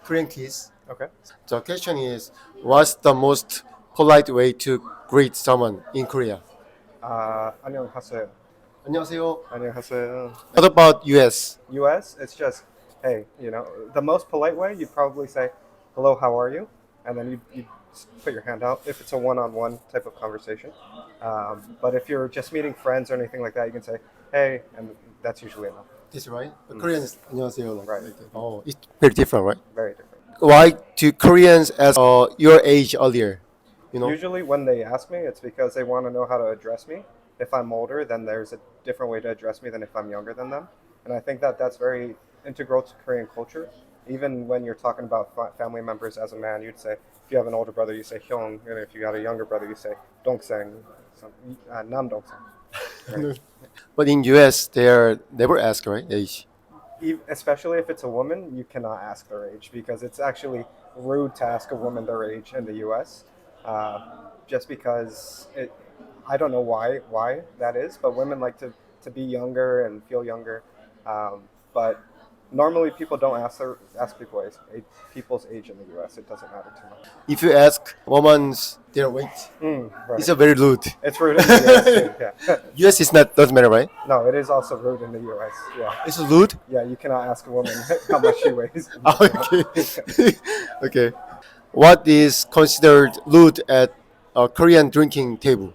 Korean kids. Okay. The question is, what's the most polite way to greet someone in Korea? 안녕하세요. 안녕하세요. 안녕하세요. What about US? US, it's just, hey, the most polite way, you'd probably say, hello, how are you? And then you put your hand out if it's a one-on-one type of conversation. But if you're just meeting friends or anything like that, you can say, hey, and that's usually enough. That's right. But Korean is 안녕하세요. Right. Like that. Oh, it's very different, right? Very different. Why do Koreans ask your age earlier? You know? Usually when they ask me, it's because they want to know how to address me. If I'm older, then there's a different way to address me than if I'm younger than them. And I think that that's very integral to Korean culture. Even when you're talking about family members as a man, you'd say, if you have an older brother, you say hyung. And if you got a younger brother, you say dongseng, nam dongseng. Right? But in US, they are never ask, right? Age. Especially if it's a woman, you cannot ask their age because it's actually rude to ask a woman their age in the U.S. Just because I don't know why that is, but women like to be younger and feel younger. But normally people don't ask people's age in the U.S. It doesn't matter too much. If you ask woman's their weight, Right. it's a very rude. It's rude in the U.S. too, yeah. US is not doesn't matter, right? No, it is also rude in the U.S. Yeah. It's rude. Yeah, you cannot ask a woman how much she weighs. Okay. Okay. What is considered rude at a Korean drinking table?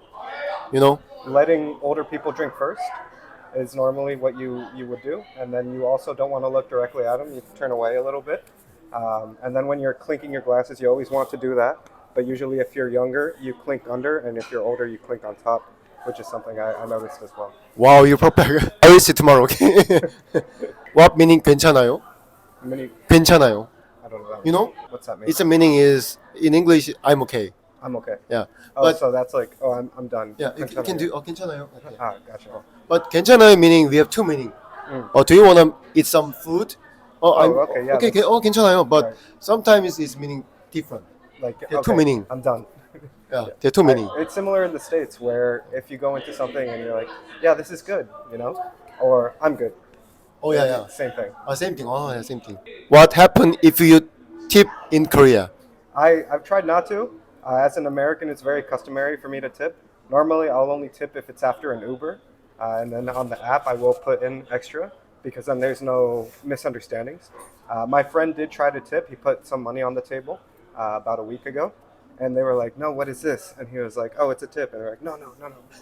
You know? Letting older people drink first is normally what you would do, and then you also don't want to look directly at them. You turn away a little bit, and then when you're clinking your glasses, you always want to do that. But usually, if you're younger, you clink under, and if you're older, you clink on top, which is something I noticed as well. Wow, you're perfect. I will see tomorrow. Okay. What meaning 괜찮아요? 괜찮아요. I don't know. That You know? what's that mean? Its a meaning is in English I'm okay. I'm okay. Yeah. Oh, But so that's like, oh, I'm done. yeah, you can do 괜찮아요. Okay. Ah, gotcha. But 괜찮아요 meaning we have two meaning. Mm. Do you want to eat some food? Okay, yeah, Okay, that's- 괜찮아요. But right. sometimes it's meaning different. Like, There are two meaning. I'm done. Yeah, there are two meaning. It's similar in the States where if you go into something and you're like, yeah, this is good, or I'm good. Oh yeah. Same thing. Same thing. Oh yeah, same thing. What happened if you tip in Korea? I've tried not to. As an American, it's very customary for me to tip. Normally, I'll only tip if it's after an Uber. And then on the app, I will put in extra because then there's no misunderstandings. My friend did try to tip. He put some money on the table about a week ago. And they were like, no, what is this? And he was like, oh, it's a tip. And they're like, no,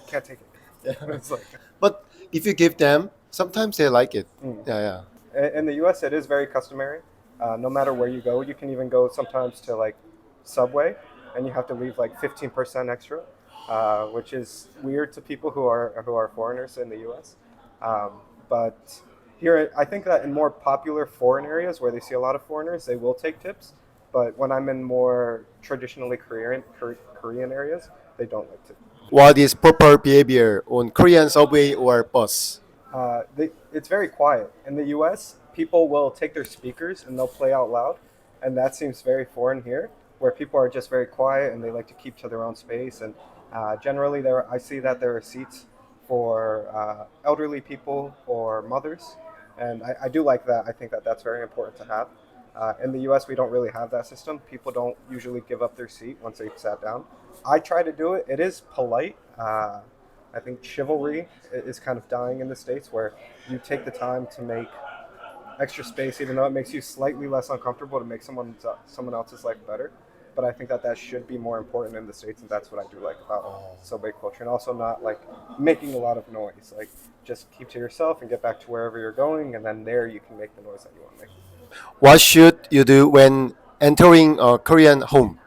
can't take it. It's like, But if you give them, sometimes they like it. Mm. Yeah. in the U.S., it is very customary. No matter where you go, you can even go sometimes to like Subway, and you have to leave like 15% extra, which is weird to people who are foreigners in the U.S. But here, I think that in more popular foreign areas where they see a lot of foreigners, they will take tips. But when I'm in more traditionally Korean areas, they don't like to. What is proper behavior on Korean subway or bus? It's very quiet. In the U.S., people will take their speakers and they'll play out loud, and that seems very foreign here, where people are just very quiet and they like to keep to their own space. And generally, I see that there are seats for elderly people or mothers, and I do like that. I think that that's very important to have. In the U.S., we don't really have that system. People don't usually give up their seat once they've sat down. I try to do it. It is polite. I think chivalry is kind of dying in the States, where you take the time to make extra space, even though it makes you slightly less uncomfortable, to make someone else's life better. But I think that should be more important in the States, and that's what I do like about subway culture. And also not like making a lot of noise. Like just keep to yourself and get back to wherever you're going, and then there you can make the noise that you want to make. What should you do when entering a Korean home?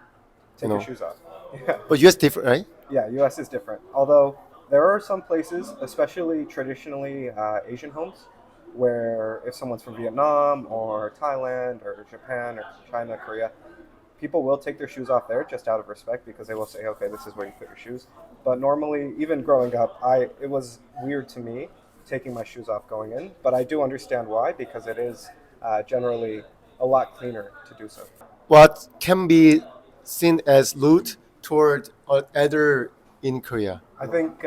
Take your shoes off. Yeah. But US different, right? Yeah, U.S. is different. Although there are some places, especially traditionally Asian homes, where if someone's from Vietnam or Thailand or Japan or China, Korea, people will take their shoes off there just out of respect because they will say, okay, this is where you put your shoes. But normally, even growing up, it was weird to me taking my shoes off going in. But I do understand why, because it is generally a lot cleaner to do so. What can be seen as rude toward other in Korea? I think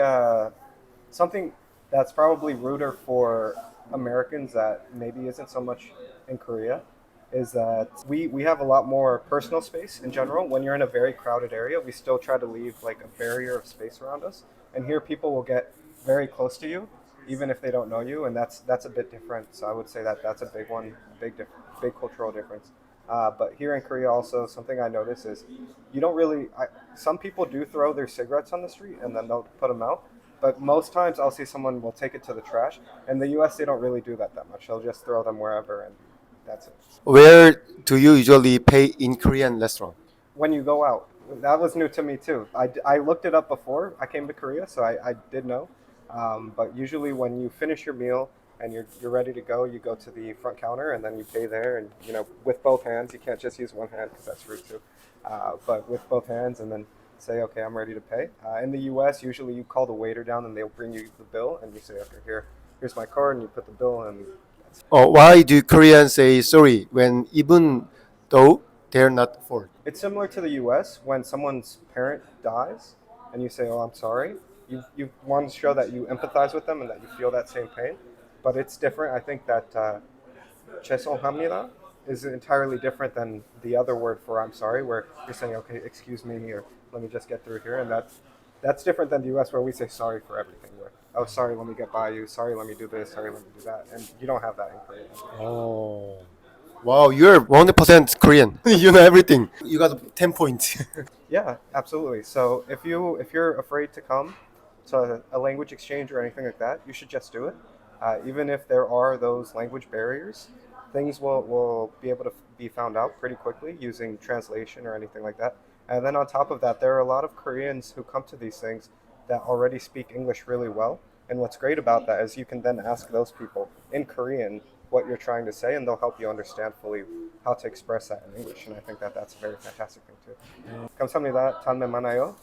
something that's probably ruder for Americans that maybe isn't so much in Korea is that we have a lot more personal space in general. When you're in a very crowded area, we still try to leave like a barrier of space around us. And here people will get very close to you, even if they don't know you, and that's a bit different. So I would say that that's a big one, big cultural difference. But here in Korea, also something I notice is you don't really. Some people do throw their cigarettes on the street and then they'll put them out. But most times I'll see someone will take it to the trash. In the U.S., they don't really do that much. They'll just throw them wherever, and that's it. Where do you usually pay in Korean restaurant? When you go out, that was new to me too. I looked it up before I came to Korea, so I did know. But usually when you finish your meal and you're ready to go, you go to the front counter and then you pay there, and with both hands. You can't just use one hand because that's rude too. But with both hands, and then say, okay, I'm ready to pay. In the U.S., usually you call the waiter down and they'll bring you the bill, and you say, okay, here's my card, and you put the bill, and Why do Koreans say sorry when even though they're not fault? it's similar to the U.S. when someone's parent dies, and you say, "Oh, I'm sorry." You want to show that you empathize with them and that you feel that same pain, but it's different. I think that 죄송합니다 is entirely different than the other word for "I'm sorry," where you're saying, "Okay, excuse me," or "Let me just get through here," and that's different than the U.S. where we say sorry for everything. Where, "Oh, sorry, let me get by you. Sorry, let me do this. Sorry, let me do that," and you don't have that in Korea. Oh. Wow, you're 100% Korean. You know everything. You got 10 points. Yeah, absolutely. So if you're afraid to come to a language exchange or anything like that, you should just do it. Even if there are those language barriers, things will be able to be found out pretty quickly using translation or anything like that. And then on top of that, there are a lot of Koreans who come to these things that already speak English really well. And what's great about that is you can then ask those people in Korean what you're trying to say, and they'll help you understand fully how to express that in English. And I think that that's a very fantastic thing too. 감사합니다. 다음에 만나요.